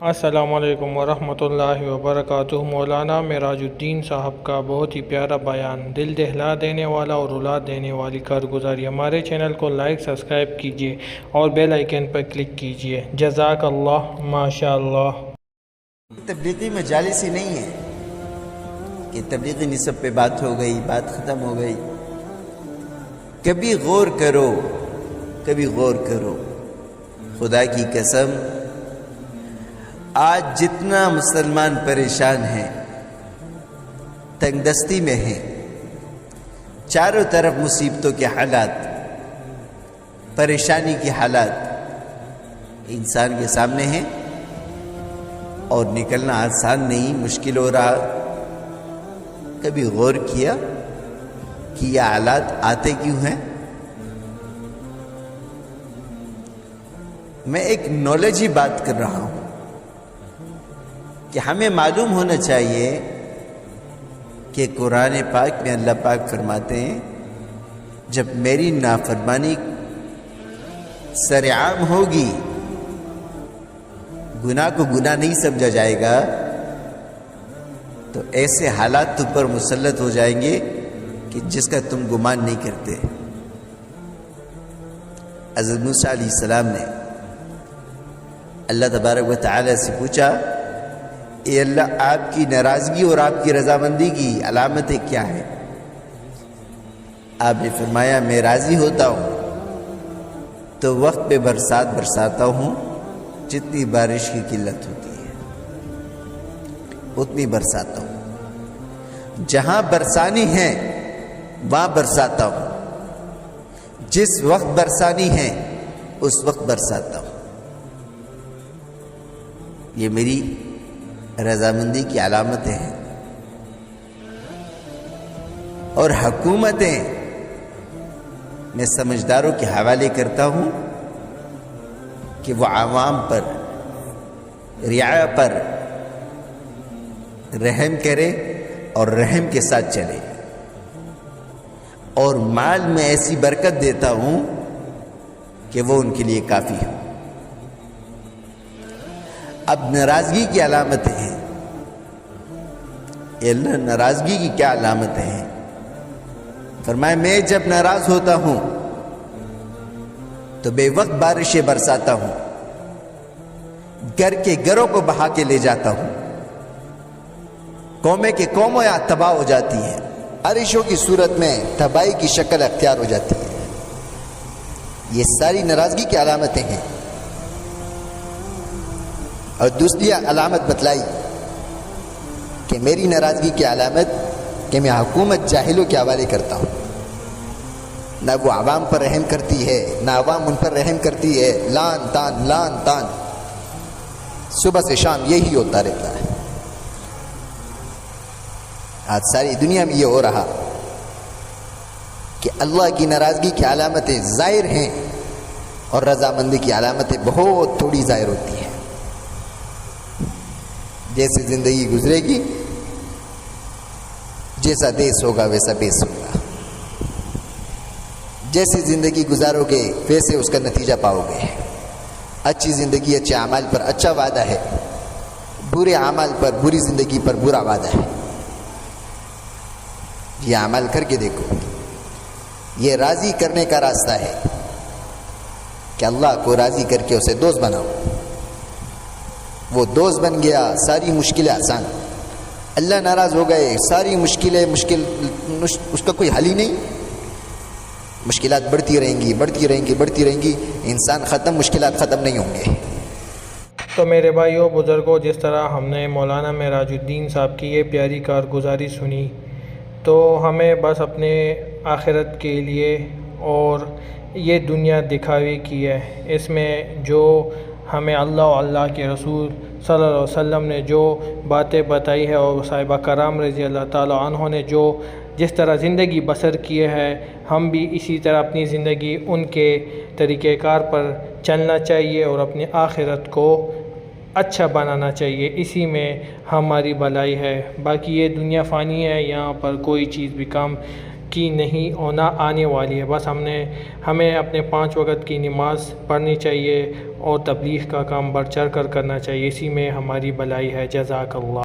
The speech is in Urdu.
السلام علیکم ورحمۃ اللہ وبرکاتہ۔ مولانا معراج الدین صاحب کا بہت ہی پیارا بیان، دل دہلا دینے والا اور رلا دینے والی کارگزاری۔ ہمارے چینل کو لائک سبسکرائب کیجیے اور بیل آئیکن پر کلک کیجیے۔ جزاک اللہ، ماشاء اللہ۔ تبلیغی مجالس ہی نہیں ہے کہ تبلیغی نصب پہ بات ہو گئی، بات ختم ہو گئی۔ کبھی غور کرو، کبھی غور کرو۔ خدا کی قسم، آج جتنا مسلمان پریشان ہیں، تنگ دستی میں ہیں، چاروں طرف مصیبتوں کے حالات، پریشانی کے حالات انسان کے سامنے ہیں، اور نکلنا آسان نہیں، مشکل ہو رہا۔ کبھی غور کیا کہ یہ حالات آتے کیوں ہیں؟ میں ایک نالجی بات کر رہا ہوں کہ ہمیں معلوم ہونا چاہیے کہ قرآن پاک میں اللہ پاک فرماتے ہیں، جب میری نافرمانی سرعام ہوگی، گناہ کو گناہ نہیں سمجھا جائے گا، تو ایسے حالات تم پر مسلط ہو جائیں گے کہ جس کا تم گمان نہیں کرتے۔ حضرت موسیٰ علیہ السلام نے اللہ تبارک و تعالی سے پوچھا، اے اللہ، آپ کی ناراضگی اور آپ کی رضامندی کی علامتیں کیا ہیں؟ آپ نے فرمایا، میں راضی ہوتا ہوں تو وقت پہ برسات برساتا ہوں، جتنی بارش کی قلت ہوتی ہے اتنی برساتا ہوں، جہاں برسانی ہے وہاں برساتا ہوں، جس وقت برسانی ہے اس وقت برساتا ہوں۔ یہ میری رضامندی کی علامتیں ہیں۔ اور حکومتیں میں سمجھداروں کے حوالے کرتا ہوں کہ وہ عوام پر، رعایا پر رحم کرے اور رحم کے ساتھ چلے، اور مال میں ایسی برکت دیتا ہوں کہ وہ ان کے لیے کافی ہو۔ اب ناراضگی کی علامتیں ہیں، اے اللہ، ناراضگی کی کیا علامتیں ہیں؟ فرمایا، میں جب ناراض ہوتا ہوں تو بے وقت بارشیں برساتا ہوں، گھر کے گھروں کو بہا کے لے جاتا ہوں، قومیں کے قوموں یا تباہ ہو جاتی ہیں، بارشوں کی صورت میں تباہی کی شکل اختیار ہو جاتی ہے۔ یہ ساری ناراضگی کی علامتیں ہیں۔ اور دوسری علامت بتلائی کہ میری ناراضگی کی علامت کہ میں حکومت جاہلوں کے حوالے کرتا ہوں، نہ وہ عوام پر رحم کرتی ہے، نہ عوام ان پر رحم کرتی ہے، لان تان، صبح سے شام یہی ہوتا رہتا ہے۔ آج ساری دنیا میں یہ ہو رہا کہ اللہ کی ناراضگی کی علامتیں ظاہر ہیں اور رضامندی کی علامتیں بہت تھوڑی ظاہر ہوتی ہیں۔ جیسے زندگی گزرے گی، جیسا دیس ہوگا ویسا بیس ہوگا، جیسی زندگی گزارو گے ویسے اس کا نتیجہ پاؤ گے۔ اچھی زندگی اچھے اعمال پر اچھا وعدہ ہے، برے اعمال پر، بری زندگی پر برا وعدہ ہے۔ یہ اعمال کر کے دیکھو، یہ راضی کرنے کا راستہ ہے کہ اللہ کو راضی کر کے اسے دوست بناؤ۔ وہ دوست بن گیا، ساری مشکلیں آسان۔ اللہ ناراض ہو گئے، ساری مشکلیں اس کا کوئی حل ہی نہیں۔ مشکلات بڑھتی رہیں گی، انسان ختم، مشکلات ختم نہیں ہوں گے۔ تو میرے بھائیوں، بزرگوں، جس طرح ہم نے مولانا معراج الدین صاحب کی یہ پیاری کارگزاری سنی، تو ہمیں بس اپنے آخرت کے لیے اور یہ دنیا دکھاوے کی ہے، اس میں جو ہمیں اللہ اور اللہ کے رسول صلی اللہ علیہ وسلم نے جو باتیں بتائی ہے، اور صحابہ کرام رضی اللہ تعالیٰ عنہ نے جو جس طرح زندگی بسر کیے ہے، ہم بھی اسی طرح اپنی زندگی ان کے طریقہ کار پر چلنا چاہیے اور اپنی آخرت کو اچھا بنانا چاہیے۔ اسی میں ہماری بھلائی ہے۔ باقی یہ دنیا فانی ہے، یہاں پر کوئی چیز بھی کام کی نہیں ہونا آنے والی ہے۔ بس ہمیں اپنے 5 وقت کی نماز پڑھنی چاہیے اور تبلیغ کا کام بڑھ چڑھ کر کرنا چاہیے، اسی میں ہماری بھلائی ہے۔ جزاک اللہ۔